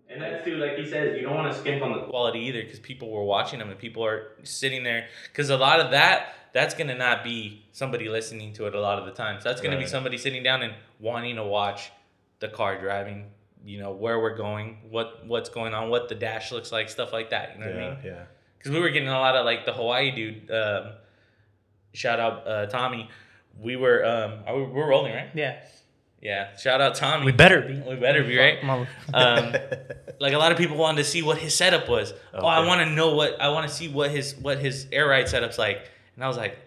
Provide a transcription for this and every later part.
And that's too, like he says, you don't want to skimp on the quality either because people were watching them and people are sitting there. Because a lot of that's going to not be somebody listening to it a lot of the times. That's going to be somebody sitting down and wanting to watch the car driving, where we're going, what's going on, what the dash looks like, stuff like that. You know what I mean? Yeah. Because we were getting a lot of, like, the Hawaii dude, shout out Tommy. We're rolling, right? Yeah. Yeah, shout out Tommy. We better be. We better be, right? Like a lot of people wanted to see what his setup was. Okay. I want to know I want to see what his air ride setup's like. And I was like,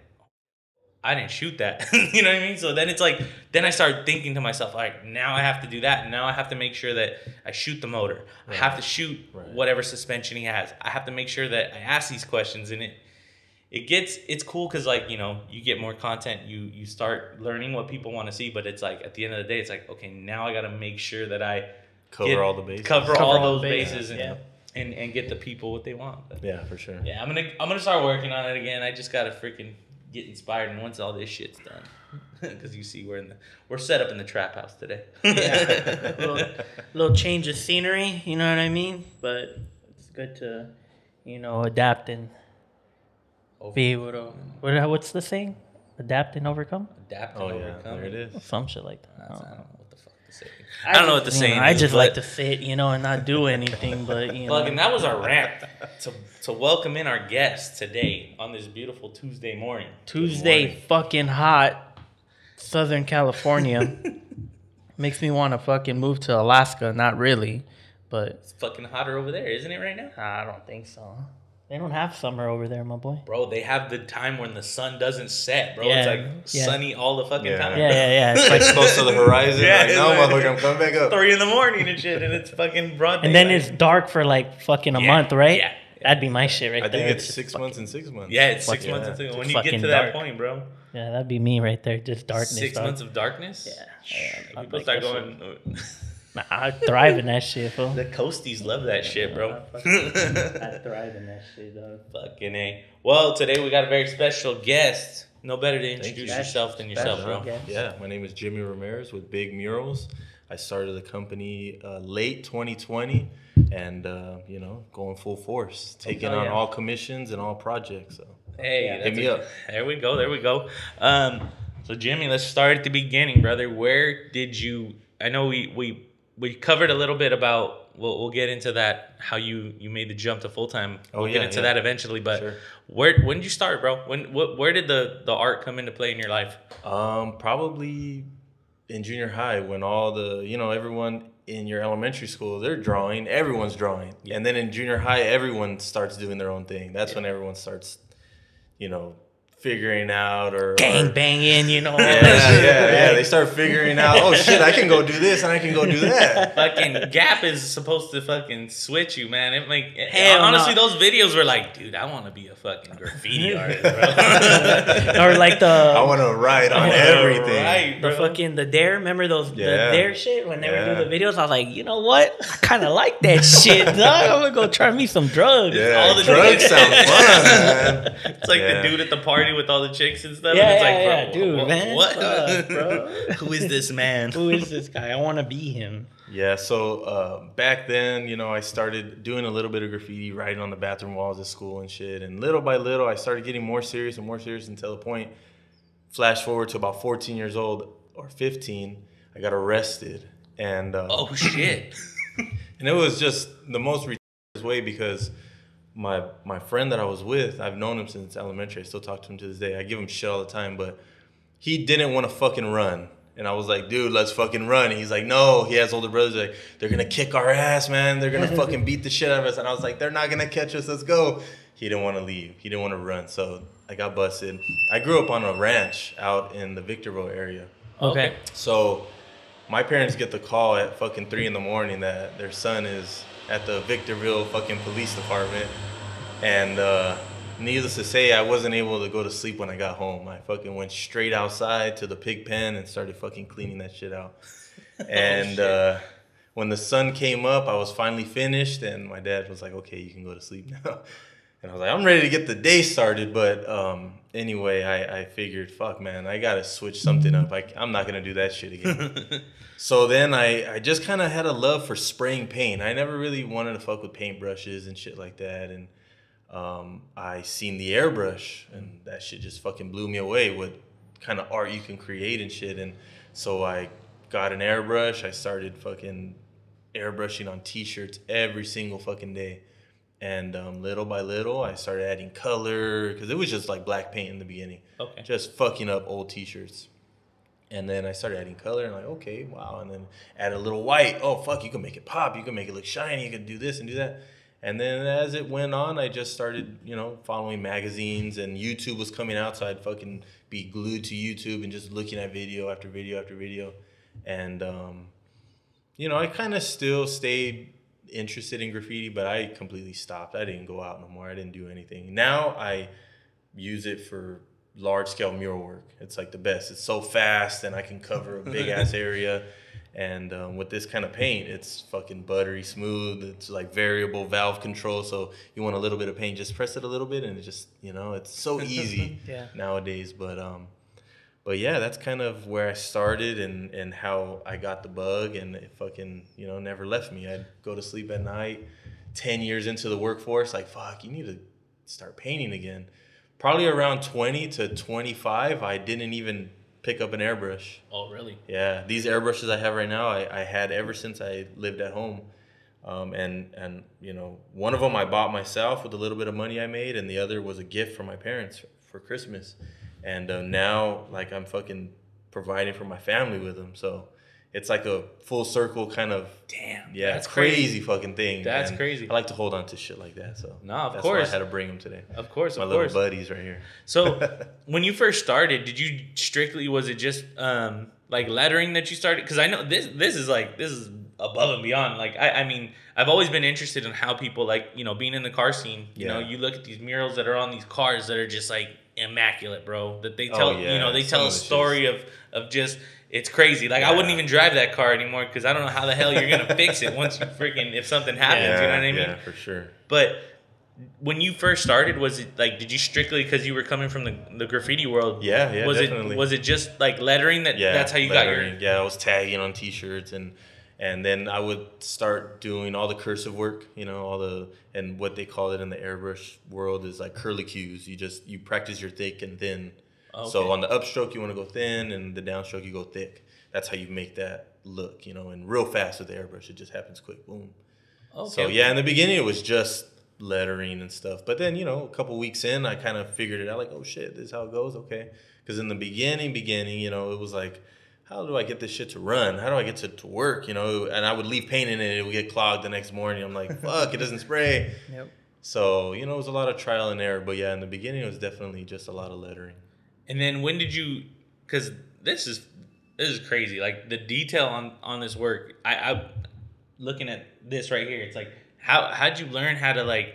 I didn't shoot that. You know what I mean? So then it's like, then I started thinking to myself, all right, now I have to do that. And now I have to make sure that I shoot the motor. Right. I have to shoot whatever suspension he has. I have to make sure that I ask these questions, and it's cool because, like, you get more content, you start learning what people want to see, but it's like at the end of the day, it's like, okay, now I got to make sure that I cover all those bases and get the people what they want. But, yeah, for sure. Yeah, I'm gonna start working on it again. I just gotta freaking get inspired, and once all this shit's done, because you see we're set up in the trap house today. Yeah, little change of scenery, you know what I mean? But it's good to adapt and be able to, what's the saying? Adapt and overcome? Adapt and overcome. There it is. Some shit like that. I don't know what the fuck to say. I don't know what the saying is. I just like to sit, and not do anything, but, and that was our rant to welcome in our guests today on this beautiful Tuesday morning. Tuesday fucking hot, Southern California. Makes me want to fucking move to Alaska. Not really, but... It's fucking hotter over there, isn't it, right now? I don't think so. They don't have summer over there, my boy. Bro, they have the time when the sun doesn't set, bro. Yeah, it's like sunny all the fucking time. Yeah. It's like close to the horizon. Yeah, like, no, motherfucker, I'm coming back up. 3 a.m. and shit, and it's fucking broad. And then it's dark for like fucking a month, right? Yeah. That'd be my shit right there. I think it's 6 months and 6 months. Yeah, it's 6 months and 6 months. When you get to that point, bro. Yeah, that'd be me right there. Just darkness. 6 months of darkness? Yeah. People start going... Nah, I thrive in that shit, fool. The coasties love that shit, bro. I thrive in that shit, dog. Fucking A. Well, today we got a very special guest. No better to introduce yourself than yourself, bro. Yeah, my name is Jimmy Ramirez with Big Murals. I started the company late 2020 and, going full force, taking on all commissions and all projects. So, hey, hit me up. There we go. So, Jimmy, let's start at the beginning, brother. Where did you... I know we covered a little bit about, we'll get into that, how you made the jump to full-time. We'll get into that eventually, but when did you start, bro? Where did the art come into play in your life? Probably in junior high when all the, everyone in your elementary school, they're drawing, everyone's drawing. Yeah. And then in junior high, everyone starts doing their own thing. That's when everyone starts, figuring out or gang banging, Yeah. They start figuring out, oh shit, I can go do this and I can go do that. Fucking Gap is supposed to fucking switch you, man. Honestly, those videos were like, dude, I want to be a fucking graffiti artist, bro. Or like I want to write on everything. Right, bro. The fucking the Dare, remember those the Dare shit when they would do the videos? I was like, you know what? I kind of like that shit, dog. I'm gonna go try me some drugs. Yeah, all the drugs sound fun, man. It's like the dude at the party with all the chicks and stuff. Yeah, and it's like, bro, dude, man. What? Bro? Who is this man? Who is this guy? I want to be him. Yeah, so back then, I started doing a little bit of graffiti, writing on the bathroom walls at school and shit. And little by little, I started getting more serious until the point, flash forward to about 14 years old or 15, I got arrested. And oh, shit. And it was just the most ridiculous way because my friend that I was with, I've known him since elementary. I still talk to him to this day. I give him shit all the time, but he didn't want to fucking run. And I was like, dude, let's fucking run. And he's like, no. He has older brothers. Like, they're going to kick our ass, man. They're going to fucking beat the shit out of us. And I was like, they're not going to catch us. Let's go. He didn't want to leave. He didn't want to run. So I got busted. I grew up on a ranch out in the Victorville area. Okay. So my parents get the call at fucking 3 a.m. that their son is at the Victorville fucking police department. And needless to say, I wasn't able to go to sleep when I got home. I fucking went straight outside to the pig pen and started fucking cleaning that shit out. And when the sun came up, I was finally finished. And my dad was like, okay, you can go to sleep now. And I was like, I'm ready to get the day started. But anyway, I figured, fuck, man, I got to switch something up. I'm not going to do that shit again. So then I just kind of had a love for spraying paint. I never really wanted to fuck with paintbrushes and shit like that. And I seen the airbrush, and that shit just fucking blew me away. What kind of art you can create and shit. And so I got an airbrush. I started fucking airbrushing on t-shirts every single fucking day. And little by little, I started adding color, because it was just like black paint in the beginning. Okay. Just fucking up old t-shirts. And then I started adding color, and like, okay, wow. And then add a little white. Oh, fuck, you can make it pop. You can make it look shiny. You can do this and do that. And then as it went on, I just started, following magazines, and YouTube was coming out. So I'd fucking be glued to YouTube and just looking at video after video after video. And, I kind of still stayed interested in graffiti, but I completely stopped. I didn't go out no more. I didn't do anything. Now I use it for large scale mural work. It's like the best. It's so fast, and I can cover a big ass area. And with this kind of paint, it's fucking buttery smooth. It's like variable valve control. So you want a little bit of paint, just press it a little bit, and it just, it's so easy nowadays. But yeah, that's kind of where I started and how I got the bug, and it fucking, never left me. I'd go to sleep at night, 10 years into the workforce, like, fuck, you need to start painting again. Probably around 20 to 25, I didn't even pick up an airbrush. Oh, really? Yeah, these airbrushes I have right now, I had ever since I lived at home. And one of them I bought myself with a little bit of money I made, and the other was a gift from my parents for Christmas. And now, like, I'm fucking providing for my family with them. So it's like a full circle kind of, that's crazy fucking thing. That's and crazy. I like to hold on to shit like that. So that's why I had to bring them today. Of course, my little buddies right here. So when you first started, did you strictly, was it just like lettering that you started? Because I know this is above and beyond. Like I mean, I've always been interested in how people, like, being in the car scene. You look at these murals that are on these cars that are just like immaculate, bro. That they tell they tell a story of just. It's crazy. Like, I wouldn't even drive that car anymore because I don't know how the hell you're going to fix it once you freaking, if something happens, you know what I mean? Yeah, for sure. But when you first started, was it like, did you strictly, because you were coming from the graffiti world? Yeah, definitely. Was it just like lettering that's how you lettering. Got your... Yeah, I was tagging on t-shirts, and then I would start doing all the cursive work, and what they call it in the airbrush world is like curly cues. You practice your thick and thin. Okay. So on the upstroke, you want to go thin, and the downstroke, you go thick. That's how you make that look, and real fast with the airbrush. It just happens quick, boom. Okay. So yeah, in the beginning, it was just lettering and stuff. But then, a couple weeks in, I kind of figured it out, like, oh shit, this is how it goes, okay. Because in the beginning, it was like, how do I get this shit to run? How do I get to work, And I would leave paint in it, it would get clogged the next morning. I'm like, fuck, it doesn't spray. Yep. So, it was a lot of trial and error. But yeah, in the beginning, it was definitely just a lot of lettering. And then when did you? Because this is crazy. Like the detail on this work. I looking at this right here. It's like how'd you learn how to like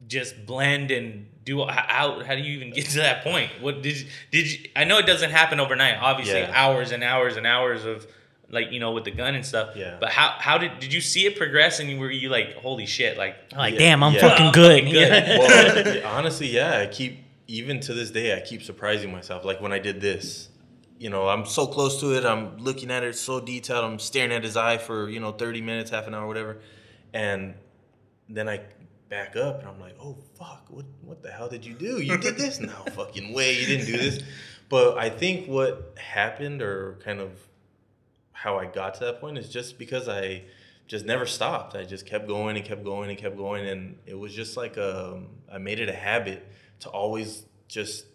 just blend and do? How do you even get to that point? What did you? I know it doesn't happen overnight. Obviously, hours and hours and hours of like with the gun and stuff. Yeah. But how did you see it progress? And were you like, holy shit? Like damn, I'm fucking good. Well, honestly, yeah. Even to this day, I keep surprising myself. Like when I did this, I'm so close to it. I'm looking at it so detailed. I'm staring at his eye for, 30 minutes, half an hour, whatever. And then I back up and I'm like, oh, fuck, what the hell did you do? You did this? No fucking way. You didn't do this. But I think what happened, or kind of how I got to that point, is just because I just never stopped. I just kept going and kept going and kept going. And it was just like I made it a habit to always just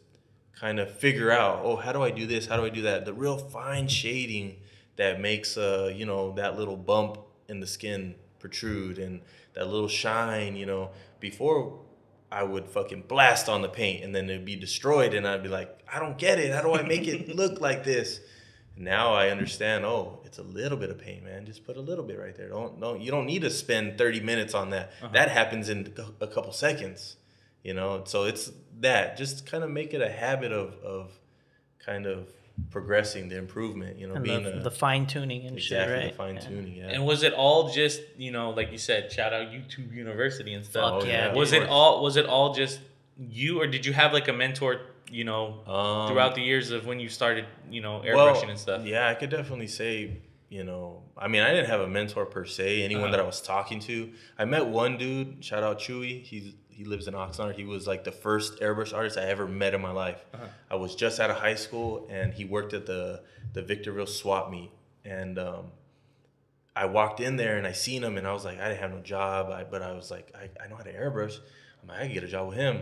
kind of figure out, oh, how do I do this? How do I do that? The real fine shading that makes, that little bump in the skin protrude, and that little shine, before I would fucking blast on the paint and then it'd be destroyed, and I'd be like, I don't get it. How do I make it look like this? Now I understand, oh, it's a little bit of paint, man. Just put a little bit right there. You don't need to spend 30 minutes on that. Uh-huh. That happens in a couple seconds. So it's that. Just kind of make it a habit of kind of progressing, the improvement, you know, And being the fine tuning and shit, exactly right? the fine tuning. Yeah. And was it all just, you know, like you said, shout out YouTube University and stuff? Fuck yeah, Was dude. it all just you, or did you have like a mentor, you know, throughout the years of when you started, you know, airbrushing and stuff? Yeah, I could definitely say, you know, I mean, I didn't have a mentor per se, anyone that I was talking to. I met one dude, shout out Chewy. He lives in Oxnard. He was like the first airbrush artist I ever met in my life. I was just out of high school, and he worked at the Victorville swap meet. And I walked in there and I seen him, and I was like, I didn't have no job, but I was like, I know how to airbrush. I'm like, I could get a job with him.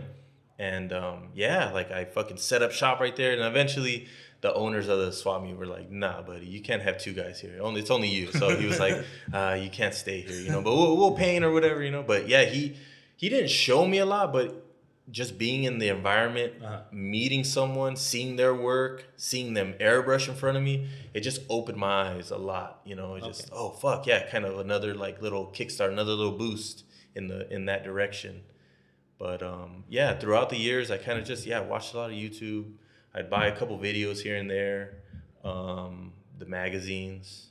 And yeah, like I fucking set up shop right there, and eventually the owners of the swap meet were like, nah, buddy, you can't have two guys here. It's only you. So he was like, you can't stay here, you know, but we'll paint or whatever, you know. But yeah, he didn't show me a lot, but just being in the environment, meeting someone, seeing their work, seeing them airbrush in front of me, it just opened my eyes a lot, you know. It just, oh fuck yeah, kind of another like little kickstart, another little boost in that direction. But yeah, throughout the years, I kind of just watched a lot of YouTube. I'd buy a couple videos here and there, the magazines,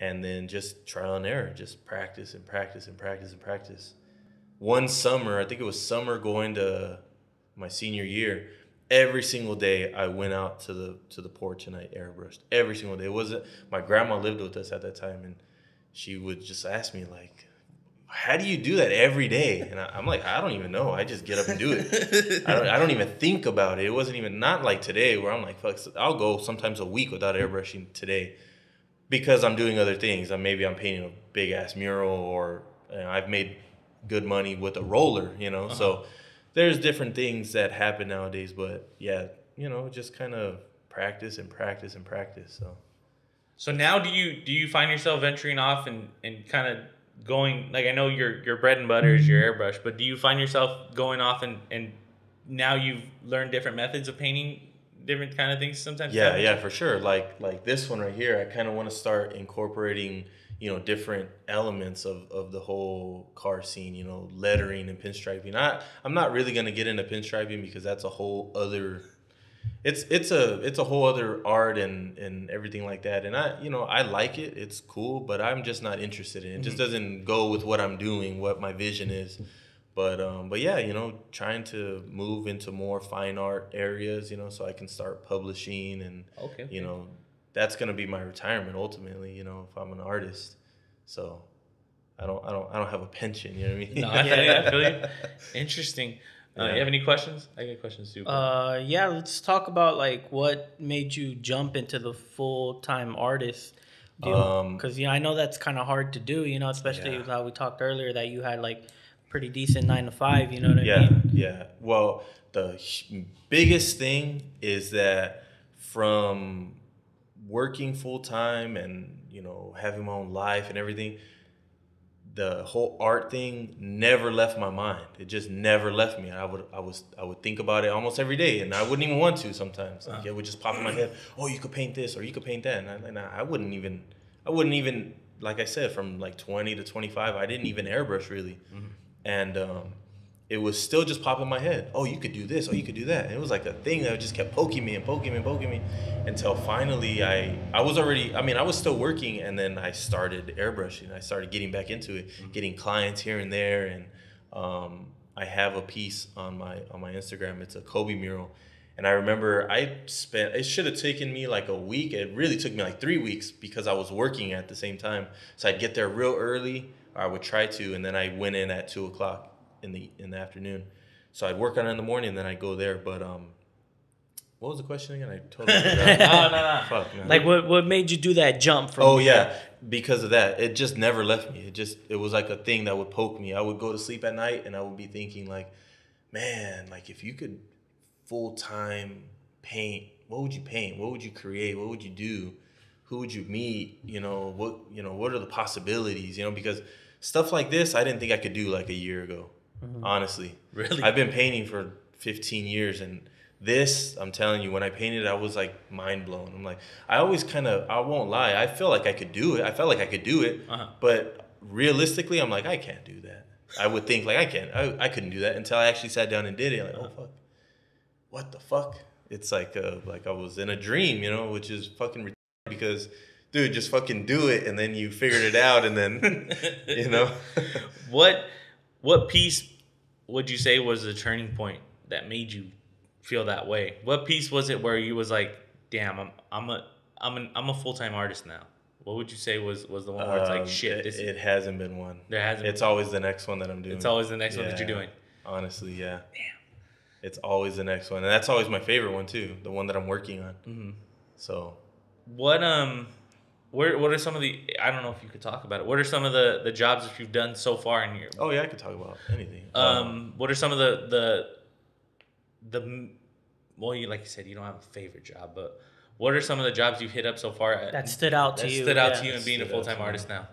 and then just trial and error, just practice and practice and practice and practice. One summer, I think it was summer going to my senior year, every single day I went out to the porch and I airbrushed. Every single day. It wasn't, my grandma lived with us at that time, and she would just ask me like, how do you do that every day? And I'm like, I don't even know. I just get up and do it. I don't even think about it. It wasn't even, not like today where I'm like, fuck, I'll go sometimes a week without airbrushing today because I'm doing other things. Maybe I'm painting a big ass mural, or you know, I've made good money with a roller, you know. So there's different things that happen nowadays, but yeah, you know, just kind of practice and practice and practice. So now do you find yourself venturing off and kind of going, like, I know your bread and butter is your airbrush, but do you find yourself going off and now you've learned different methods of painting different kind of things sometimes? Yeah, for sure. Like this one right here, I kind of want to start incorporating, you know, different elements of the whole car scene, you know, lettering and pinstriping. I'm not really going to get into pinstriping because that's a whole other, it's a whole other art and everything like that. And I like it. It's cool, but I'm just not interested in it. It just doesn't go with what I'm doing, what my vision is. But yeah, you know, trying to move into more fine art areas, you know, so I can start publishing and you know, that's going to be my retirement ultimately, you know, if I'm an artist. So I don't have a pension, you know what I mean? No, I feel you. Interesting. You have any questions? I got questions too. Yeah, let's talk about like what made you jump into the full-time artist deal. Because I know that's kind of hard to do, you know, especially with how we talked earlier that you had like pretty decent 9 to 5, you know what I mean? Yeah. Well, the biggest thing is that from working full time and, you know, having my own life and everything, the whole art thing never left my mind. It just never left me. I would think about it almost every day, and I wouldn't even want to sometimes. Like, it would just pop in my head. Oh, you could paint this, or you could paint that, and I wouldn't even. Like I said, from like 20 to 25, I didn't even airbrush really, and it was still just popping in my head. Oh, you could do this. Oh, you could do that. And it was like a thing that just kept poking me until finally I was still working, and then I started airbrushing. I started getting back into it, getting clients here and there. And I have a piece on my Instagram. It's a Kobe mural. And I remember it should have taken me like a week. It really took me like 3 weeks because I was working at the same time. So I'd get there real early, or I would try to, and then I went in at 2:00 in the afternoon. So I'd work on it in the morning, and then I'd go there. But what was the question again? I totally forgot. No. Fuck, man. Like what made you do that jump from? Oh yeah, because of that. It just never left me. It was like a thing that would poke me. I would go to sleep at night, and I would be thinking like, man, like if you could full-time paint, what would you paint? What would you create? What would you do? Who would you meet? What are the possibilities? Because stuff like this, I didn't think I could do like a year ago. Honestly. Really? I've been painting for 15 years, and this, I'm telling you, when I painted, I was like mind blown. I'm like, I won't lie, I felt like I could do it. I felt like I could do it, but realistically, I'm like, I can't do that. I would think like I couldn't do that until I actually sat down and did it. Like, oh fuck, what the fuck? it's like I was in a dream, you know, which is fucking retarded because, dude, just fucking do it, and then you figured it out, and then, you know. What piece would you say was the turning point that made you feel that way? What piece was it where you was like, damn, I'm a full-time artist now? What would you say was the one where it's like, shit, it hasn't been one. There hasn't. It's always the next one that I'm doing. It's always the next one that you're doing. Honestly, yeah. Damn. It's always the next one, and that's always my favorite one too. The one that I'm working on. Mm-hmm. So, what are some of the, I don't know if you could talk about it. What are some of the jobs that you've done so far in your? Oh yeah, I could talk about anything. What are some of the well, like you said, you don't have a favorite job, but what are some of the jobs you've hit up so far that stood out to you? Stood out to you and being a full-time artist now.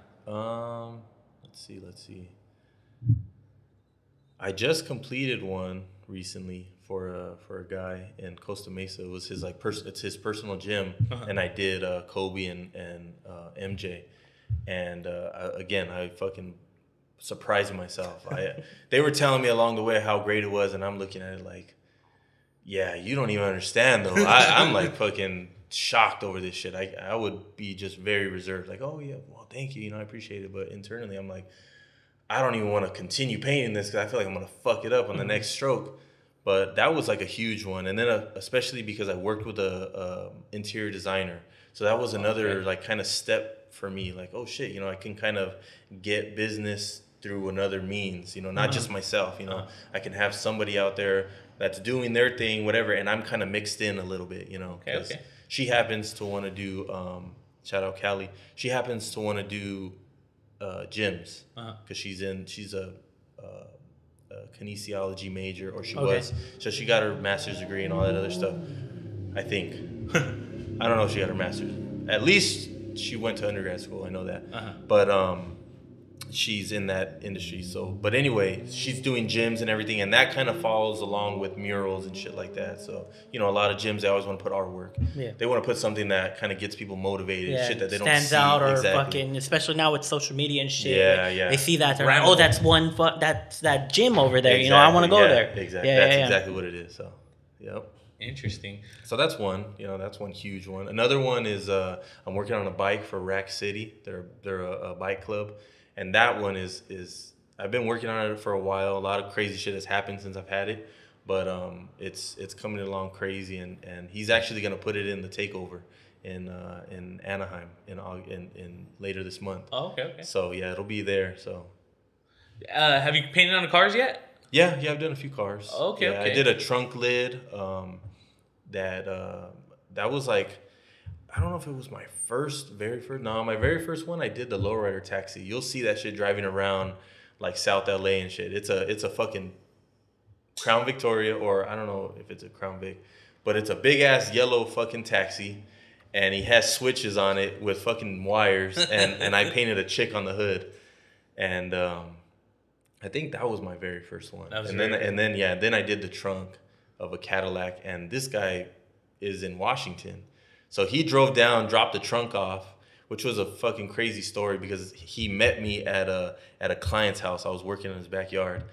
Let's see. I just completed one recently for a guy in Costa Mesa. It was his it's his personal gym, and I did Kobe and MJ, and again I fucking surprised myself. They were telling me along the way how great it was, and I'm looking at it like, yeah, you don't even understand though. I'm like fucking shocked over this shit. I would be just very reserved, like, oh yeah, well thank you, I appreciate it, but internally I'm like, I don't even want to continue painting this because I feel like I'm gonna fuck it up on the next stroke. But that was like a huge one, and then especially because I worked with a interior designer, so that was another like kind of step for me. Like, oh shit, I can kind of get business through another means, not just myself. I can have somebody out there that's doing their thing, whatever, and I'm kind of mixed in a little bit, Okay. She happens to want to do shout out Callie. She happens to want to do gyms because she's a kinesiology major, or she was. So she got her master's degree and all that other stuff, I think. I don't know if she got her master's. At least she went to undergrad school, I know that. But she's in that industry. So, but anyway, she's doing gyms and everything, and that kind of follows along with murals and shit like that. So, a lot of gyms, they always want to put artwork. Yeah. They want to put something that kind of gets people motivated, shit that they don't see. Stands out, or fucking, especially now with social media and shit. Yeah. They see that, they're like, oh, that's that's that gym over there. Exactly, I want to go there. Exactly. That's exactly what it is. So, yep. Interesting. So that's one, that's one huge one. Another one is I'm working on a bike for Rack City. They're a bike club. And that one is I've been working on it for a while. A lot of crazy shit has happened since I've had it, but it's coming along crazy. And he's actually gonna put it in the takeover in Anaheim in later this month. Oh, okay. So yeah, it'll be there. So have you painted on the cars yet? Yeah, I've done a few cars. Okay. I did a trunk lid. That was like, I don't know if it was my very first. No, my very first one, I did the lowrider taxi. You'll see that shit driving around like South LA and shit. It's a fucking Crown Victoria, or I don't know if it's a Crown Vic, but it's a big ass yellow fucking taxi, and he has switches on it with fucking wires, and I painted a chick on the hood, and I think that was my very first one. Then I did the trunk of a Cadillac, and this guy is in Washington. So he drove down, dropped the trunk off, which was a fucking crazy story because he met me at a client's house. I was working in his backyard,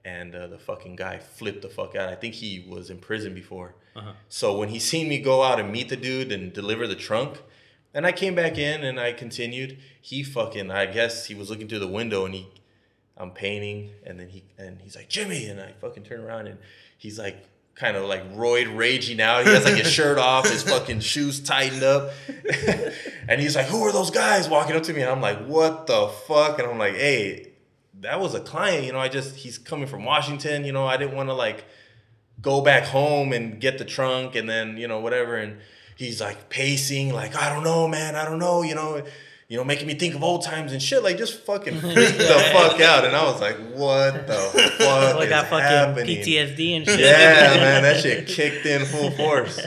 and the fucking guy flipped the fuck out. I think he was in prison before. So when he seen me go out and meet the dude and deliver the trunk, and I came back in and I continued, I guess he was looking through the window, and I'm painting, and then he's like, Jimmy, and I fucking turn around, and he's like, kind of like roid raging out. He has like his shirt off, his fucking shoes tightened up. And he's like, who are those guys walking up to me? And I'm like, what the fuck? And I'm like, hey, that was a client, he's coming from Washington, I didn't want to like go back home and get the trunk and then, whatever. And he's like pacing, like, I don't know, man, I don't know, making me think of old times and shit, like just fucking freaked the fuck out. And I was like, what the fuck like is that fucking happening? PTSD and shit. Yeah, man, that shit kicked in full force.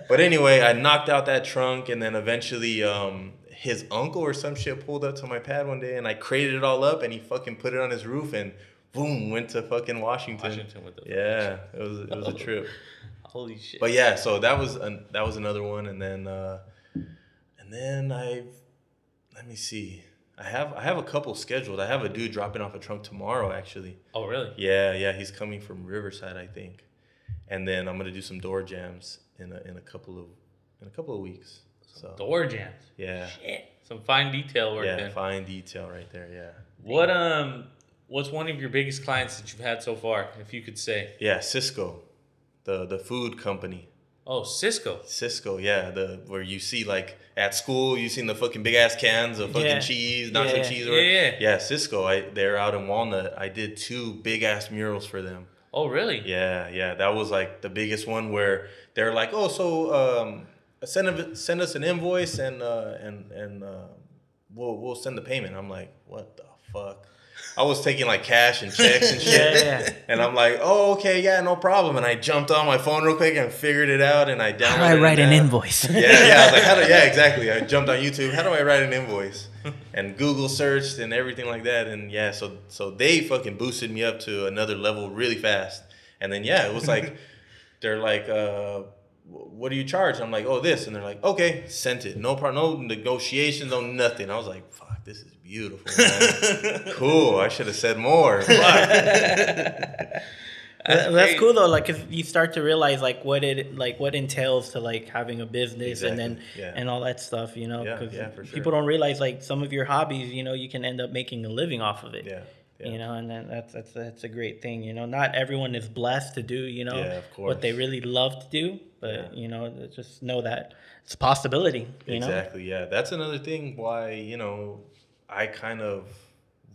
But anyway, I knocked out that trunk, and then eventually his uncle or some shit pulled up to my pad one day, and I crated it all up, and he fucking put it on his roof, and boom, went to fucking Washington. Yeah, it was a trip. Holy shit. But yeah, so that was another one, and then let me see. I have a couple scheduled. I have a dude dropping off a trunk tomorrow, actually. Oh, really? Yeah. He's coming from Riverside, I think. and then I'm gonna do some door jams in a couple of weeks. So Door jams. yeah, Shit. Some fine detail work yeah, then. fine detail right there. Yeah. What's one of your biggest clients that you've had so far, if you could say? Yeah, Cisco, the food company. Oh, Cisco. Cisco, yeah, where you see like at school, you seen the fucking big ass cans of fucking cheese, nacho cheese, or yeah, Cisco. They're out in Walnut. I did 2 big ass murals for them. Oh, really? Yeah, that was like the biggest one where they're like, oh, so send us an invoice and we'll send the payment. I'm like, what the fuck? I was taking like cash and checks and shit. And I'm like, oh, okay, yeah, no problem. And I jumped on my phone real quick and figured it out. And I downloaded How do I write an invoice? Yeah. I was like, exactly. I jumped on YouTube. How do I write an invoice? And Google searched and everything like that. And yeah, so they fucking boosted me up to another level really fast. And then, yeah, it was like, they're like, what do you charge? I'm like, oh, this. And they're like, okay, sent it. No problem, no negotiations, no nothing. I was like, fuck. This is beautiful, man. Cool. I should have said more. That's cool though. Like, 'cause you start to realize like what entails to like having a business and then and all that stuff. You know, because for sure. people don't realize like some of your hobbies. You know, you can end up making a living off of it. Yeah. You know, and then that's a great thing. You know, not everyone is blessed to do, you know, what they really love to do, but you know, just know that it's a possibility. You exactly. Yeah, that's another thing why, you know, I kind of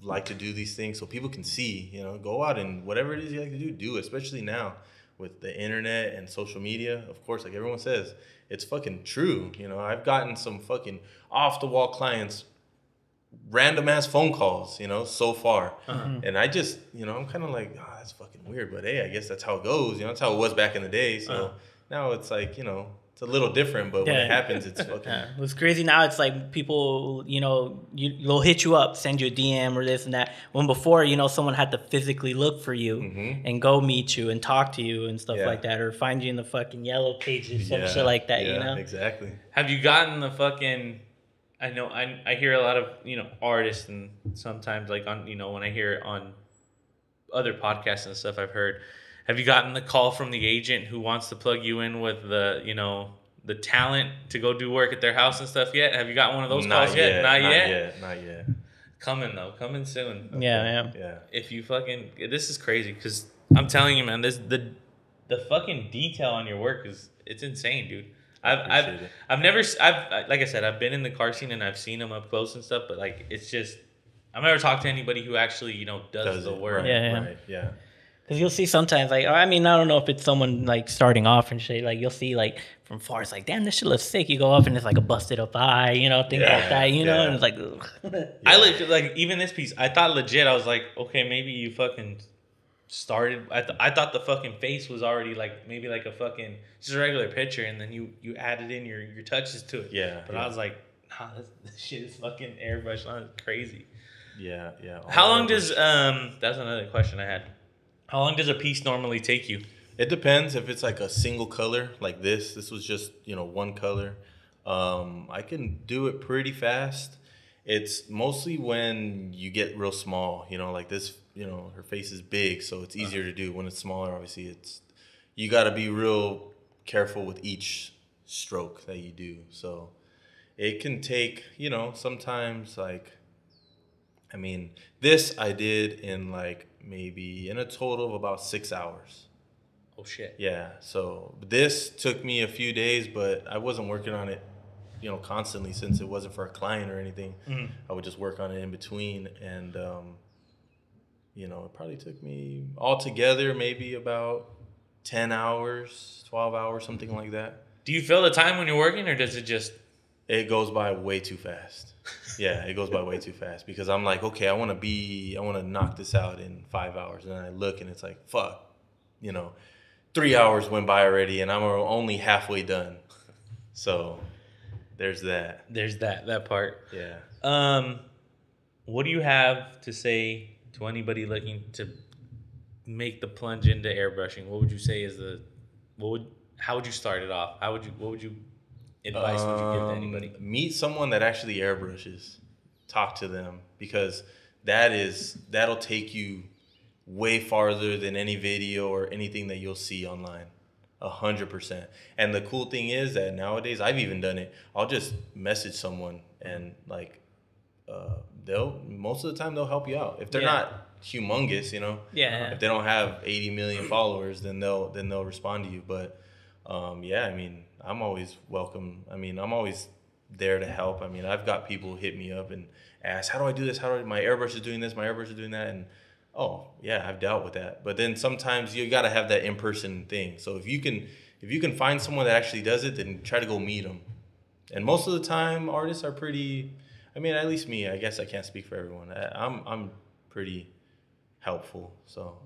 like to do these things so people can see. You know, go out and whatever it is you like to do, especially now with the internet and social media. Of course, like everyone says, it's fucking true. You know, I've gotten some fucking off the wall clients, random ass phone calls, you know, so far. And I just, you know, I'm kind of like, oh, that's fucking weird, but hey, I guess that's how it goes. You know, that's how it was back in the day. So now it's like, you know, it's a little different, but when it happens, it's fucking. What's crazy now, it's like people, you know, they'll hit you up, send you a DM or this and that. When before, you know, someone had to physically look for you and go meet you and talk to you and stuff like that, or find you in the fucking yellow pages, some shit like that, you know? Exactly. Have you gotten the fucking? I know I hear a lot of, you know, artists, and sometimes like on, you know, when I hear it on other podcasts and stuff I've heard, have you gotten the call from the agent who wants to plug you in with the, you know, the talent to go do work at their house and stuff yet? Have you got one of those calls yet? Not yet. Coming though, coming soon. Okay. Yeah. If you fucking, this is crazy because I'm telling you, man, the fucking detail on your work it's insane, dude. I've never like I said, I've been in the car scene and I've seen them up close and stuff, but like it's just I've never talked to anybody who actually, you know, does the work. Right. Because you'll see sometimes, like, I mean, I don't know if it's someone like starting off and shit. Like you'll see like from far, it's like, damn, this shit looks sick. You go up and it's like a busted up eye, you know, things like that, you know, and it's like, I looked like even this piece. I thought legit. I was like, okay, maybe you fucking started. I thought the fucking face was already like maybe like a fucking just a regular picture, and then you added in your touches to it. But I was like, nah, this shit is fucking airbrushed on. It's crazy. Yeah. How long does that's another question I had. How long does a piece normally take you? It depends. If it's like a single color like this was just, you know, one color. I can do it pretty fast. It's mostly when you get real small, you know, like this, you know, her face is big, so it's easier to do. When it's smaller, obviously you got to be real careful with each stroke that you do. So it can take, you know, sometimes like, I mean, this I did in like maybe in a total of about 6 hours. Oh shit. Yeah. So this took me a few days, but I wasn't working on it, you know, constantly since it wasn't for a client or anything. I would just work on it in between, and you know, it probably took me altogether maybe about 10 hours, 12 hours, something like that. Do you feel the time when you're working, or does it just? It goes by way too fast. Yeah, it goes by way too fast because I'm like, okay, I want to knock this out in 5 hours, and then I look and it's like, fuck, you know, 3 hours went by already, and I'm only halfway done. So there's that. There's that part. Yeah. What do you have to say to anybody looking to make the plunge into airbrushing? What would you say is how would you start it off? What would you advice would you give to anybody? Meet someone that actually airbrushes. Talk to them, because that'll take you way farther than any video or anything that you'll see online. 100%. And the cool thing is that nowadays, I've even done it. I'll just message someone and like, they'll most of the time they'll help you out if they're not humongous, you know. Yeah. If they don't have 80 million followers, then they'll respond to you. But yeah, I mean, I'm always welcome. I mean, I'm always there to help. I mean, I've got people hit me up and ask, how do I do this? My airbrush is doing this, my airbrush is doing that, and oh yeah, I've dealt with that. But then sometimes you got to have that in-person thing. So if you can find someone that actually does it, then try to go meet them. And most of the time, artists are pretty. I mean, at least me. I guess I can't speak for everyone. I'm pretty helpful. So,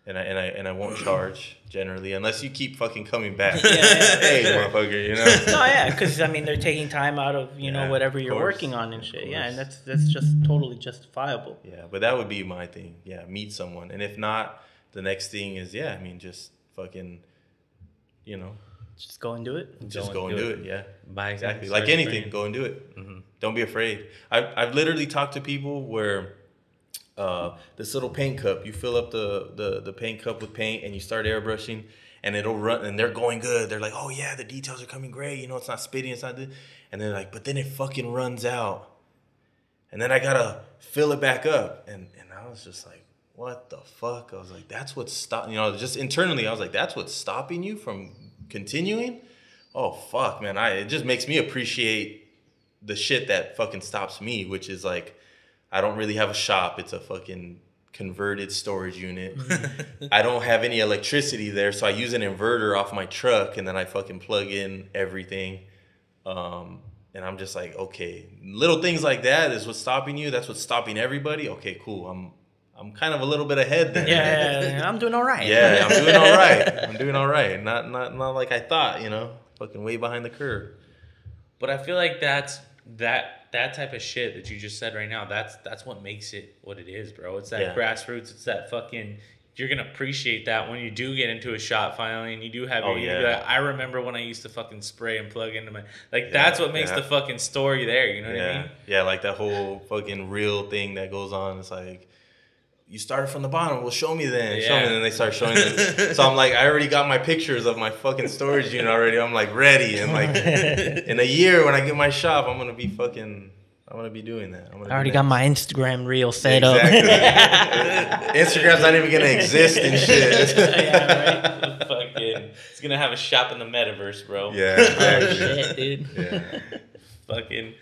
and I won't charge generally unless you keep fucking coming back. Hey, motherfucker, you know. No, yeah, because I mean they're taking time out of you know whatever you're working on and shit. Yeah, and that's just totally justifiable. Yeah, but that would be my thing. Yeah, meet someone, and if not, the next thing is I mean just fucking, you know. Just go and do it. Just go and do it. Yeah, Exactly. Like anything, go and do it. Mm-hmm. Don't be afraid. I've literally talked to people where this little paint cup, you fill up the paint cup with paint and you start airbrushing and it'll run and they're going good. They're like, oh yeah, the details are coming great. You know, it's not spitting, it's not this. And they're like, but then it fucking runs out. And then I gotta fill it back up. And I was just like, what the fuck? I was like, that's what's stopping, you know, just internally, I was like, that's what's stopping you from continuing? Oh fuck, man. It just makes me appreciate the shit that fucking stops me, which is like, I don't really have a shop. It's a fucking converted storage unit. I don't have any electricity there, so I use an inverter off my truck and then I fucking plug in everything. And I'm just like, okay, little things like that is what's stopping you. That's what's stopping everybody. Okay, cool. I'm kind of a little bit ahead then. Yeah, I'm doing all right. Yeah, I'm doing all right. I'm doing all right. Not like I thought, you know, fucking way behind the curve. But I feel like that type of shit that you just said right now, that's what makes it what it is, bro. It's that grassroots. It's that fucking. You're gonna appreciate that when you do get into a shop finally, and you do have. I remember when I used to fucking spray and plug into my that's what makes the fucking story there. You know what I mean? Yeah, like that whole fucking real thing that goes on. It's like. You started from the bottom. Well, show me then. Show me. And then they start showing them. So I'm like, I already got my pictures of my fucking storage unit already. I'm like ready. And like in a year when I get my shop, I'm gonna be doing that. I already got my Instagram reel set up. Instagram's not even gonna exist and shit. Yeah, right. Fucking, it's gonna have a shop in the metaverse, bro. Yeah. Oh shit, dude. Yeah. Fucking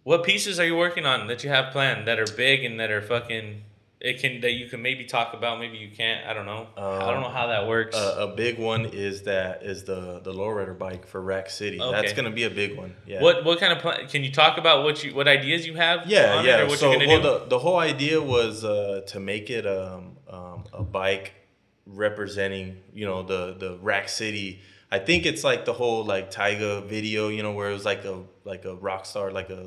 what pieces are you working on that you have planned that are big and that are fucking that you can maybe talk about, maybe you can't. I don't know. I don't know how that works. A big one is the lowrider bike for Rack City. Okay. That's gonna be a big one. Yeah. What kind of can you talk about what ideas you have? Yeah, yeah. Or what you're gonna do? The whole idea was to make it a bike representing the Rack City. I think it's like the whole like Tyga video, where it was like a rock star, like a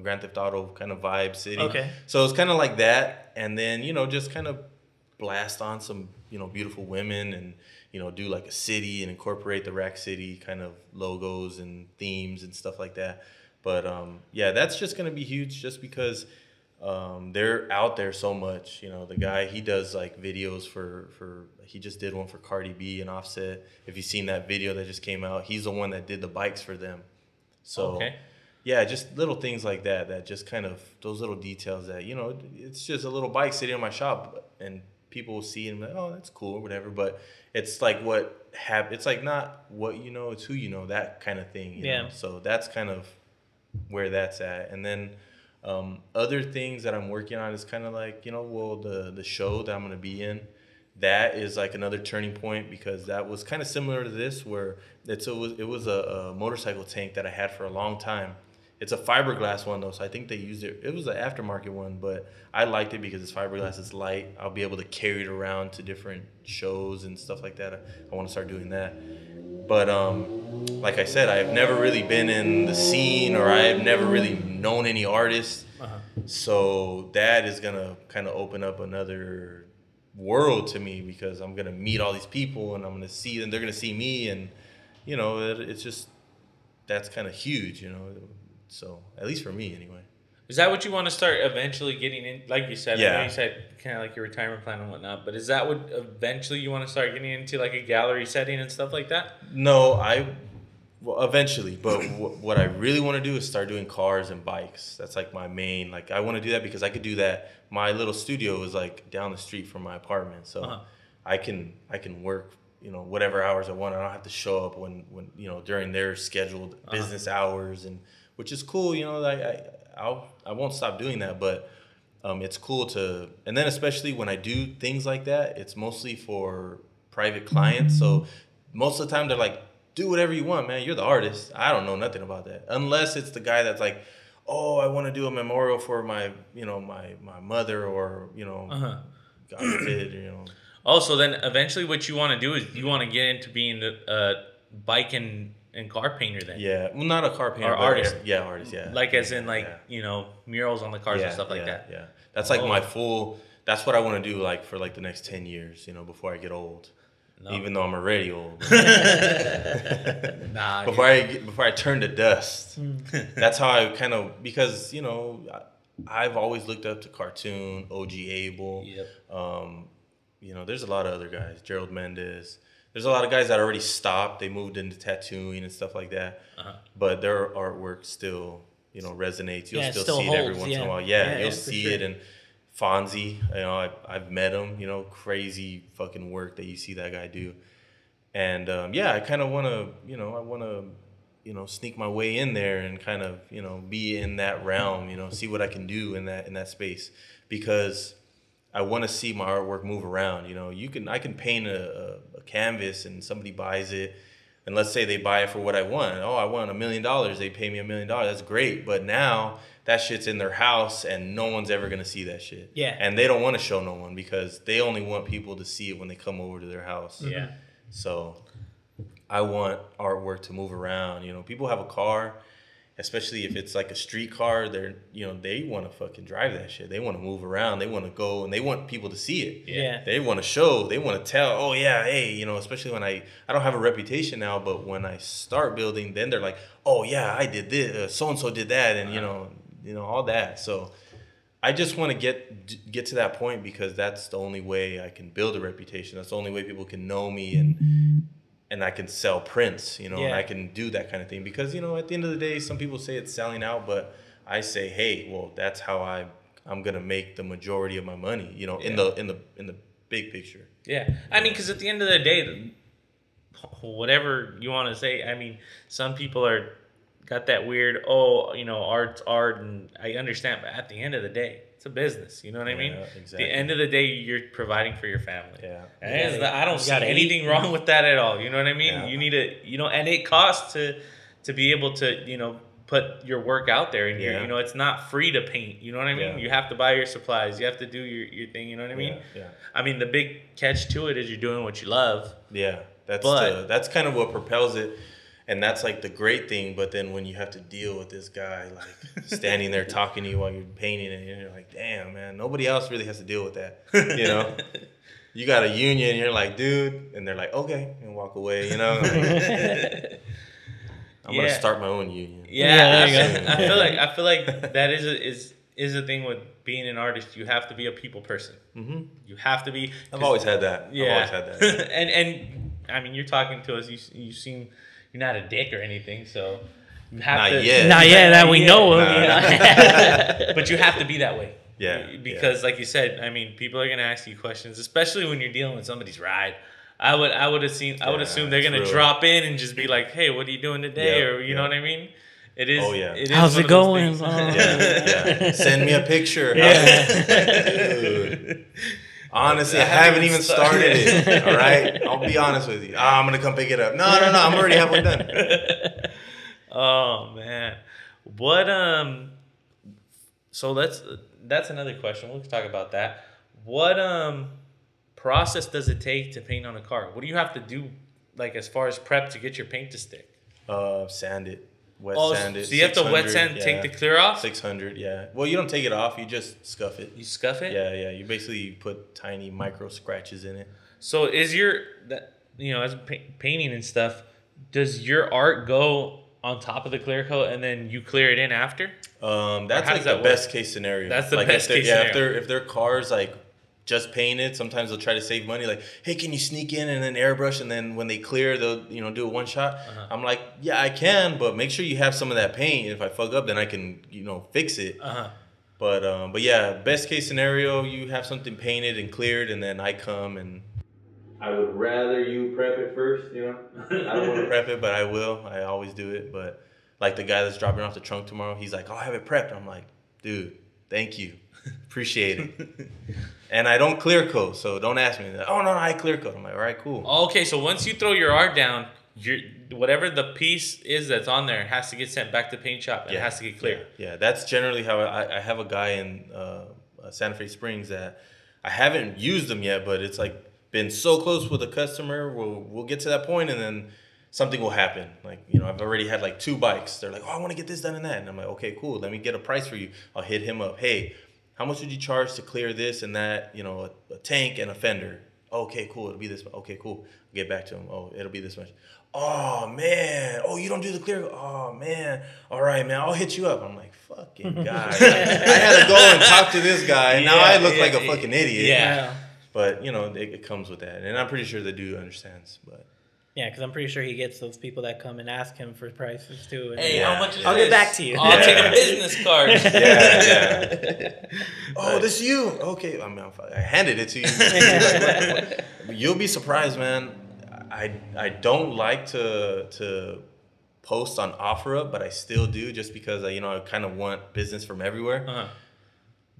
Grand Theft Auto kind of vibe city. Okay. So it's kind of like that, and then just kind of blast on some beautiful women, and do like a city and incorporate the Rack City kind of logos and themes and stuff like that. But yeah, that's just gonna be huge, just because they're out there so much. The guy, he does like videos for he just did one for Cardi B and Offset. If you've seen that video that just came out, he's the one that did the bikes for them. So yeah, just little things like that just kind of, those little details that, it's just a little bike sitting in my shop and people will see it and be like, oh, that's cool or whatever. But it's like it's like not what it's who that kind of thing. You know? So that's kind of where that's at. And then other things that I'm working on is kind of like, the show that I'm going to be in, that is like another turning point, because that was kind of similar to this, where it was a motorcycle tank that I had for a long time. It's a fiberglass one though, so I think they used it. It was an aftermarket one, but I liked it because it's fiberglass, it's light. I'll be able to carry it around to different shows and stuff like that. I want to start doing that. But like I said, I've never really been in the scene, or I've never really known any artists. So that is gonna kind of open up another world to me, because I'm gonna meet all these people and I'm gonna see them, they're gonna see me, and it's just, that's kind of huge, so at least for me anyway. Is that what you want to start eventually getting in? Like you said, I Yeah. know you said kind of like your retirement plan and whatnot, but is that what eventually you want to start getting into, like a gallery setting and stuff like that? No, well, eventually, but what I really want to do is start doing cars and bikes. That's like my main. Like I want to do that because I could do that. My little studio is like down the street from my apartment, so I can work, whatever hours I want. I don't have to show up when during their scheduled business hours, and which is cool. Like I won't stop doing that, but it's cool to. And then especially when I do things like that, it's mostly for private clients. So most of the time they're like, do whatever you want, man. You're the artist. I don't know nothing about that. Unless it's the guy that's like, oh, I want to do a memorial for my, my mother, or, God forbid, Oh, so then eventually what you want to do is you want to get into being a bike and car painter then. Yeah. Well, not a car painter, Or but artist. Yeah, artist, yeah. Like as in like, yeah. murals on the cars and Yeah, stuff like yeah, that. Yeah. That's like my that's what I want to do like for like the next 10 years, before I get old. No. Even though I'm already old. Nah. Before I turn to dust. That's how I kind of, because, I've always looked up to cartoon, OG Abel. Yep. There's a lot of other guys, Gerald Mendez. There's a lot of guys that already stopped. They moved into tattooing and stuff like that. But their artwork still, resonates. You'll still see it every once in a while. You'll see it. And Fonzie, I've met him, crazy fucking work that you see that guy do. And I kind of want to, sneak my way in there and kind of, be in that realm, see what I can do in that space, because I want to see my artwork move around. I can paint a canvas and somebody buys it, and let's say they buy it for what I want. Oh, I want $1 million. They pay me $1 million. That's great. But now that shit's in their house and no one's ever gonna see that shit. Yeah. And they don't want to show no one because they only want people to see it when they come over to their house. Yeah. So I want artwork to move around. People have a car, especially if it's like a street car, they want to fucking drive that shit. They want to move around. They want to go, and they want people to see it. Yeah. They want to show. They want to tell. Oh yeah, hey, especially when I don't have a reputation now, but when I start building, then they're like, oh yeah, I did this. So and so did that, and all that. So I just want to get to that point because that's the only way I can build a reputation. That's the only way people can know me and I can sell prints, and I can do that kind of thing. Because, at the end of the day, some people say it's selling out, but I say, hey, well, that's how I'm going to make the majority of my money, in the big picture. Yeah. I mean, because at the end of the day, whatever you want to say, I mean, some people got that weird, art's art, and I understand, but at the end of the day, it's a business. You know what I mean? Exactly. At the end of the day, you're providing for your family. Yeah. And I don't see anything wrong with that at all. You know what I mean? Yeah. You need to, and it costs to be able to, put your work out there. And it's not free to paint. You know what I mean? Yeah. You have to buy your supplies. You have to do your thing. You know what I mean? Yeah. I mean, the big catch to it is you're doing what you love. Yeah. That's kind of what propels it. And that's like the great thing, but then when you have to deal with this guy like standing there talking to you while you're painting it, and you're like, damn, man, nobody else really has to deal with that. You got a union, and you're like, dude, and they're like, okay, and walk away. I'm gonna start my own union. Yeah, I feel like that is a thing with being an artist. You have to be a people person. Mm-hmm. You have to be. I've always had that. Yeah. I've always had that. and I mean, you're talking to us. You seem. You're not a dick or anything, so you have not yet. Not yet that we know of. But you have to be that way. Yeah. Because, like you said, I mean, people are gonna ask you questions, especially when you're dealing with somebody's ride. I would assume they're gonna drop in and just be like, "Hey, what are you doing today?" Or you know what I mean? It is. Oh yeah. It is How's it going? Yeah. Send me a picture. Dude. Honestly, I haven't even started it. All right, I'll be honest with you. I'm gonna come pick it up. No, I'm already halfway done. Oh man, what So that's another question. We'll talk about that. What process does it take to paint on a car? What do you have to do, like as far as prep to get your paint to stick? Sand it. Sand it. So you have to wet sand, take the clear off? 600, yeah. Well, you don't take it off. You just scuff it. You scuff it? Yeah. You basically put tiny micro scratches in it. So is as painting and stuff, does your art go on top of the clear coat and then you clear it in after? That's like the best case scenario. That's the like best case scenario. If their car's like just painted, sometimes they'll try to save money. Like, hey, can you sneak in and then airbrush, and then when they clear, they'll do a one shot. I'm like, yeah, I can, but make sure you have some of that paint. If I fuck up, then I can fix it. But yeah, best case scenario, you have something painted and cleared, and then I come and. I would rather you prep it first, I don't want to prep it, but I will. I always do it. But like the guy that's dropping off the trunk tomorrow, he's like, "Oh, I have it prepped." I'm like, "Dude, thank you, appreciate it." And I don't clear coat, so don't ask me that. Oh no, I clear coat. I'm like, all right, cool. Okay, so once you throw your art down, whatever the piece is that's on there has to get sent back to the paint shop and it has to get cleared. Yeah, that's generally how I have a guy in Santa Fe Springs that I haven't used them yet, but it's like been so close with a customer. We'll get to that point and then something will happen. Like, I've already had like 2 bikes. They're like, "Oh, I want to get this done and that." And I'm like, "Okay, cool. Let me get a price for you." I'll hit him up. "Hey, how much would you charge to clear this and that, a tank and a fender?" "Okay, cool. It'll be this much." "Okay, cool." I'll get back to him. "Oh, it'll be this much." "Oh, man. Oh, you don't do the clear? Oh, man. All right, man. I'll hit you up." I'm like, fucking guy. I had to go and talk to this guy. And now I look like a fucking idiot. Yeah. But, it comes with that. And I'm pretty sure the dude understands. But yeah, because I'm pretty sure he gets those people that come and ask him for prices too. And hey, how much is I'll this? get back to you. I'll take a business card. yeah. "Oh, this you? Okay." I handed it to you. You'll be surprised, man. I don't like to post on OfferUp, but I still do just because I kind of want business from everywhere.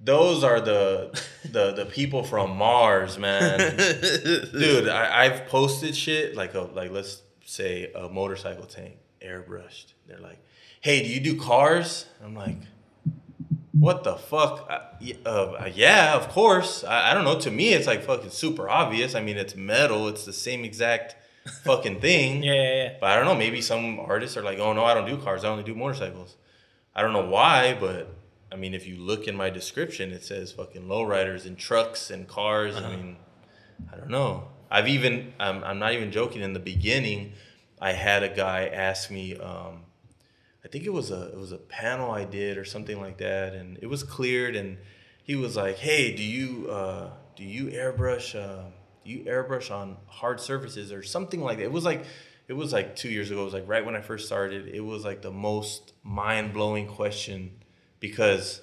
Those are the people from Mars, man. Dude, I've posted shit like let's say a motorcycle tank airbrushed. They're like, "Hey, do you do cars?" I'm like, what the fuck? Yeah, of course. I don't know. To me, it's like fucking super obvious. I mean, it's metal. It's the same exact fucking thing. Yeah. But I don't know. Maybe some artists are like, "Oh no, I don't do cars. I only do motorcycles." I don't know why, but I mean, if you look in my description, it says fucking lowriders and trucks and cars. I mean, I don't know. I'm not even joking. In the beginning, I had a guy ask me. I think it was a panel I did or something like that, and it was cleared. And he was like, "Hey, do you airbrush? Do you airbrush on hard surfaces or something like that?" It was like 2 years ago. It was like right when I first started. It was like the most mind blowing question because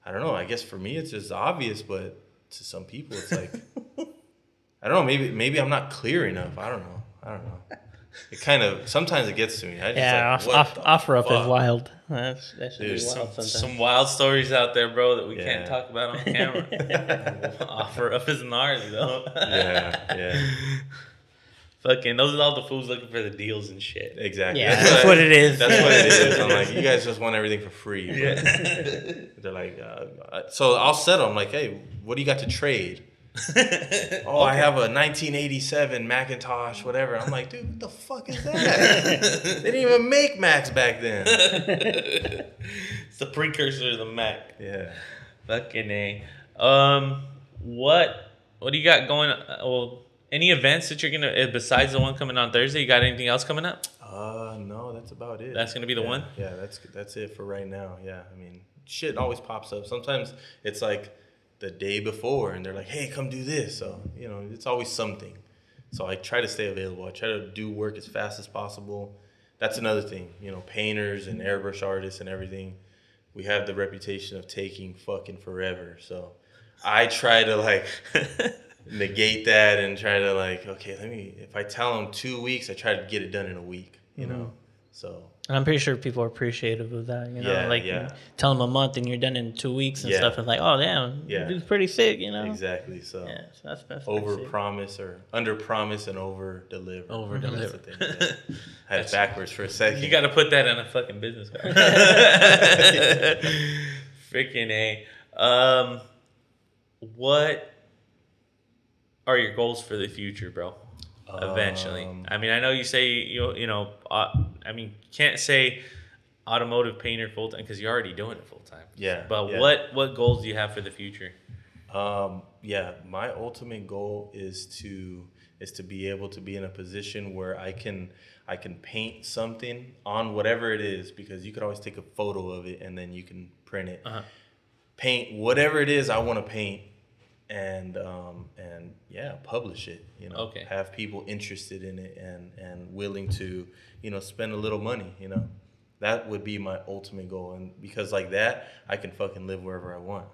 I don't know. I guess for me it's just obvious, but to some people it's like I don't know. Maybe I'm not clear enough. I don't know. It kind of sometimes it gets to me. OfferUp is wild. That should be wild sometimes. Some wild stories out there, bro, that we can't talk about on camera. OfferUp is gnarly though. Yeah. Fucking those are all the fools looking for the deals and shit. Exactly. Yeah, that's what it is. That's what it is. I'm like, you guys just want everything for free. They're like, so I'll settle. I'm like, "Hey, what do you got to trade?" I have a 1987 Macintosh, whatever. I'm like, dude, what the fuck is that? They didn't even make Macs back then. It's the precursor to the Mac. Yeah. Fucking A. What do you got going? Well, any events that you're gonna besides the one coming on Thursday? You got anything else coming up? No, that's about it. That's gonna be the one. Yeah, that's it for right now. Yeah, I mean, shit always pops up. Sometimes it's like the day before and they're like, "Hey, come do this." So, it's always something. So I try to stay available. I try to do work as fast as possible. That's another thing, painters and airbrush artists and everything. We have the reputation of taking fucking forever. So I try to like negate that and try to like, okay, if I tell them 2 weeks, I try to get it done in a week, So. And I'm pretty sure people are appreciative of that, tell them a month and you're done in 2 weeks and stuff. It's like, oh, damn, dude's pretty sick, Exactly. So that's over promise or under promise and over deliver. Over deliver. I had it backwards for a second. You got to put that on a fucking business card. Freaking A. What are your goals for the future, bro? Eventually, I mean, I know you say can't say automotive painter full time because you're already doing it full time. Yeah. But what goals do you have for the future? My ultimate goal is to is to be able to be in a position where I can paint something on whatever it is, because you could always take a photo of it and then you can print it. Paint whatever it is I want to paint, and yeah, publish it. You know, have people interested in it and willing to, you know, spend a little money. You know, that would be my ultimate goal, and because like that, I can fucking live wherever I want.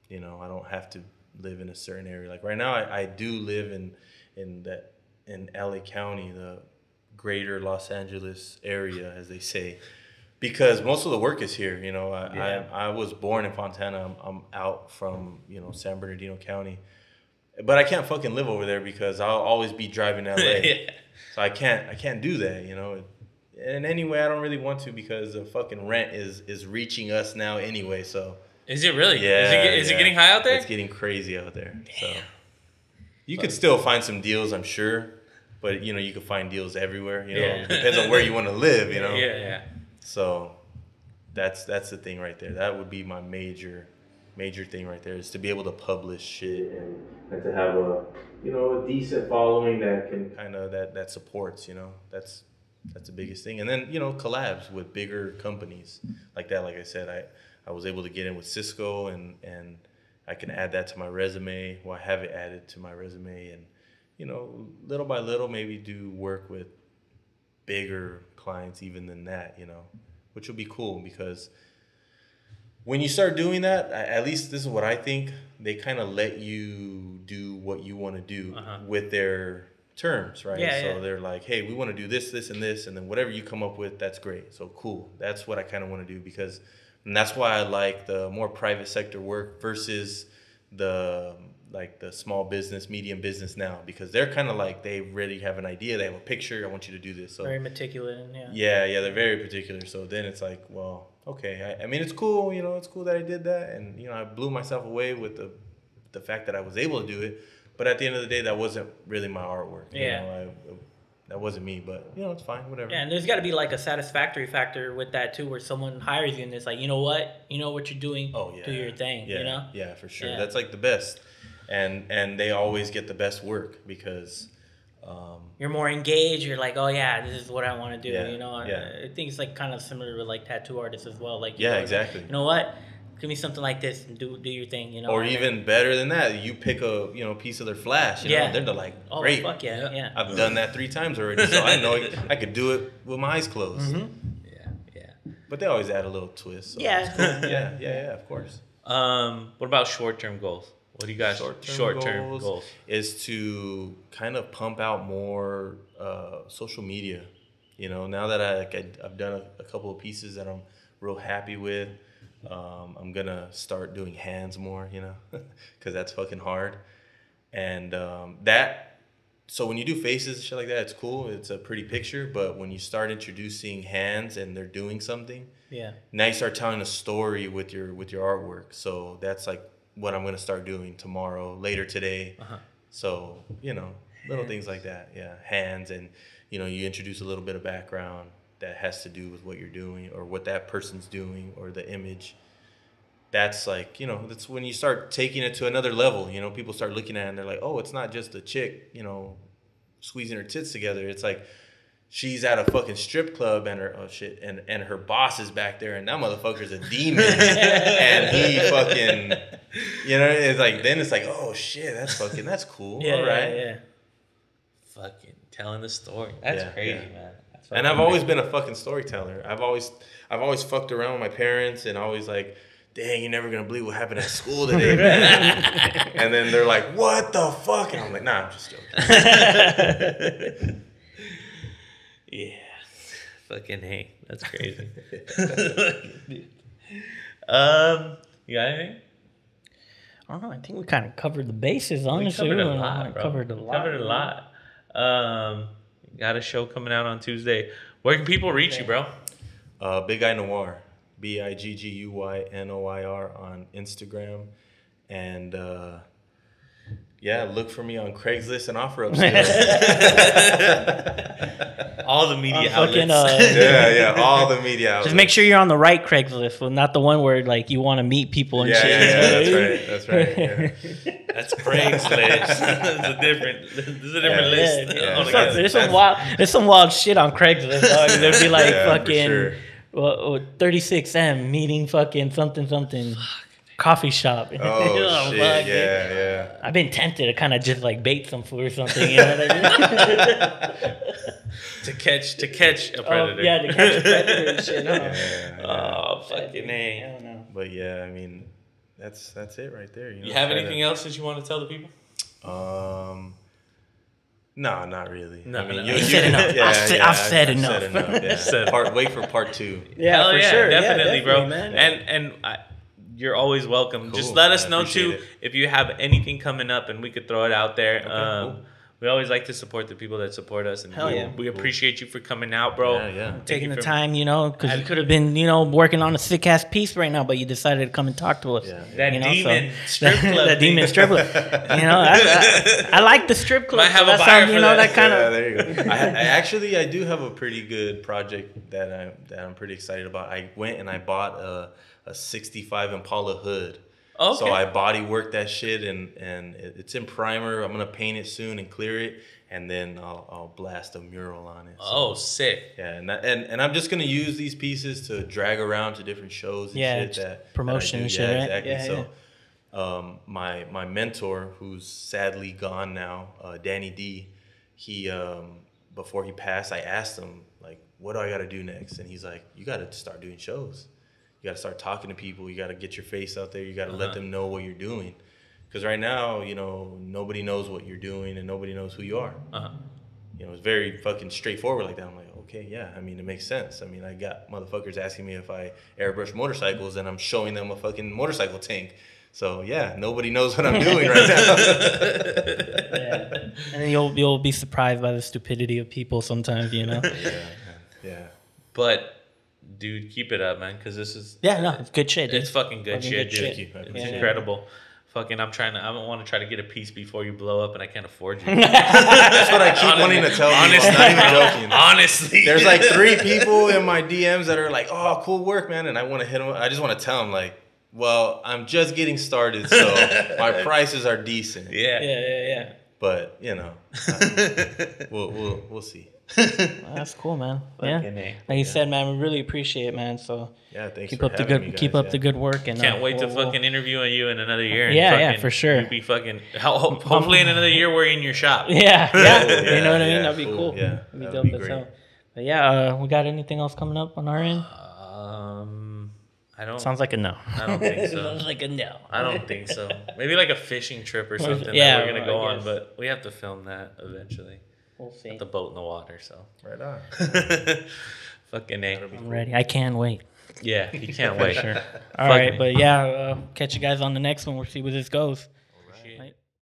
You know, I don't have to live in a certain area. Like right now, I do live in LA County, the greater Los Angeles area, as they say, because most of the work is here. You know, I was born in Fontana. I'm out from, you know, San Bernardino County, but I can't fucking live over there because I'll always be driving to LA. So I can't do that. You know, and anyway, I don't really want to because the fucking rent is reaching us now anyway. So. Is it really? Yeah. Is it getting high out there? It's getting crazy out there. Damn. So you could still find some deals, I'm sure, but you know, you could find deals everywhere. You know, it depends on where you want to live. You know. Yeah. So that's the thing right there. That would be my major thing right there, is to be able to publish shit and to have a, you know, a decent following that can kind of that supports. You know, that's the biggest thing. And then, you know, collabs with bigger companies like that. Like I said, I was able to get in with Cisco, and I can add that to my resume. Well, I have it added to my resume, and, you know, little by little, maybe do work with bigger clients even than that, you know, which will be cool, because when you start doing that, at least this is what I think, they kind of let you do what you want to do with their terms, right? So they're like, hey, we want to do this, this, and this, and then whatever you come up with, that's great. So cool. That's what I kind of want to do, because, and that's why I like the more private sector work versus the small business, medium business now, because they're kind of like, they really have an idea, they have a picture, I want you to do this. So very meticulous, yeah, they're very particular. So then it's like, well, okay, I mean, it's cool, you know, it's cool that I did that, and, you know, I blew myself away with the fact that I was able to do it, but at the end of the day, that wasn't really my artwork. You know, that wasn't me, but, you know, it's fine, whatever. Yeah, and there's got to be like a satisfactory factor with that too, where someone hires you and it's like, you know what you're doing, do your thing, yeah, you know? Yeah, for sure. That's like the best. And they always get the best work because you're more engaged. You're like, oh yeah, this is what I want to do. Yeah, you know, I think it's like kind of similar with like tattoo artists as well. Like, exactly. You know what? Give me something like this and do your thing. You know, or even better than that, you pick a piece of their flash. You know, they're like, great. Oh fuck yeah. I've done that 3 times already, so I know I could do it with my eyes closed. Yeah. But they always add a little twist. So yeah, of course. What about short-term goals? What do you guys short-term goals? Is to kind of pump out more social media. You know, now that I've done a couple of pieces that I'm real happy with, I'm gonna start doing hands more. You know, because that's fucking hard. And so when you do faces and shit like that, it's cool. It's a pretty picture. But when you start introducing hands and they're doing something, now you start telling a story with your artwork. So that's like what I'm gonna start doing tomorrow, later today. So, you know, little things like that. Yeah, hands, and, you know, you introduce a little bit of background that has to do with what you're doing or what that person's doing or the image. That's like, you know, that's when you start taking it to another level. You know, people start looking at it and they're like, oh, it's not just a chick, you know, squeezing her tits together. It's like, she's at a fucking strip club and and her boss is back there and that motherfucker's a demon and he fucking, you know, it's like, then it's like, oh shit, that's cool. All right. Fucking telling the story. That's crazy, man. And I've always been a fucking storyteller. I've always fucked around with my parents and always like, dang, you're never gonna believe what happened at school today, man. And then they're like, what the fuck? And I'm like, nah, I'm just joking. Yeah. Fucking hey. That's crazy. You got anything? I don't know. I think we kind of covered the bases, honestly. We covered a lot, bro. Covered a lot. Got a show coming out on Tuesday. Where can people reach you, bro? Big Eye Noir. BIGGUYNOIR on Instagram. And yeah, look for me on Craigslist and OfferUp. All the media fucking, outlets. yeah, all the media outlets. Just make sure you're on the right Craigslist, well, not the one where like you want to meet people and shit. That's right. Yeah. That's Craigslist. There's a different list. yeah. There's some wild shit on Craigslist. Dog. There'd be like Yeah, for fucking sure. 36M meeting fucking something coffee shop. Oh, shit, fuck, yeah. I've been tempted to kind of just like bait some food or something. You know what I mean? to catch a predator. Yeah, to catch a predator and shit. Huh? Yeah. Oh, fucking I A. don't know. But yeah, I mean, that's it right there. You have anything else that you want to tell the people? No, not really. No, I mean, no. you You said enough. I've said enough. Yeah. Wait for part 2. Yeah, Hell for yeah, sure. definitely, bro. man. And you're always welcome. Cool. Just let us I know appreciate too it. if you have anything coming up, and we could throw it out there. cool. We always like to support the people that support us, and Hell yeah. we appreciate you for coming out, bro. Yeah. Thank Taking you the for- time, because you could have been, working on a sick ass piece right now, but you decided to come and talk to us. Yeah. That You know, demon so- strip club. That demon strip club. I like the strip club. Might have so a that buyer sounds, for that. that kind Yeah, of. there you go. I do have a pretty good project that I'm pretty excited about. I went and I bought a 65 Impala hood. Okay. So I body worked that shit and it's in primer. I'm gonna paint it soon and clear it, and then I'll blast a mural on it. So, Oh, sick. yeah, and I'm just gonna use these pieces to drag around to different shows and Yeah, shit just that promotion that I do. and shit, Yeah, right? exactly. Yeah, So my mentor, who's sadly gone now, Danny D, he before he passed, I asked him like, what do I got to do next? And he's like, you got to start doing shows. You got to start talking to people. You got to get your face out there. You got to let them know what you're doing. Because right now, nobody knows what you're doing and nobody knows who you are. It's very fucking straightforward like that. I'm like, okay, yeah. I mean, it makes sense. I mean, I got motherfuckers asking me if I airbrush motorcycles, and I'm showing them a fucking motorcycle tank. So yeah, nobody knows what I'm doing right now. Yeah. And then you'll be surprised by the stupidity of people sometimes, Yeah. But dude, keep it up, man, because this is it's good shit, dude. it's fucking good shit, dude. Thank you. I It's appreciate it. incredible. Fucking, I don't want to try to get a piece before you blow up, and I can't afford you. That's what I keep wanting to tell people. I'm not even joking. Honestly, There's like 3 people in my DMs that are like, "Oh, cool work, man," and I want to hit them. I just want to tell them like, "Well, I'm just getting started, so my prices are decent." yeah. But we'll see. Well, that's cool, man. Yeah, Fucking A. like you said, man, we really appreciate it, man. So Yeah, thanks. keep for up the having good, me, guys. keep up the good work, and Can't wait to we'll- fucking interview you in another year. And Yeah, fucking, for sure. You'll be fucking. Hopefully, in another year, we're in your shop. Yeah, you know what I mean. yeah, That'd be cool. cool. Yeah, That'd be that dope would be as great. hell. But yeah, we got anything else coming up on our end? I don't. Sounds like a no. I don't think so. Sounds like a no. I don't think so. Maybe like a fishing trip or something Yeah, that we're gonna go I on, guess. but we have to film that eventually. We'll see. The boat in the water, so. Right on. Fucking A. I'm ready. I can't wait. Yeah, you can't wait. All Fuck right, me. but yeah, catch you guys on the next one. We'll see where this goes.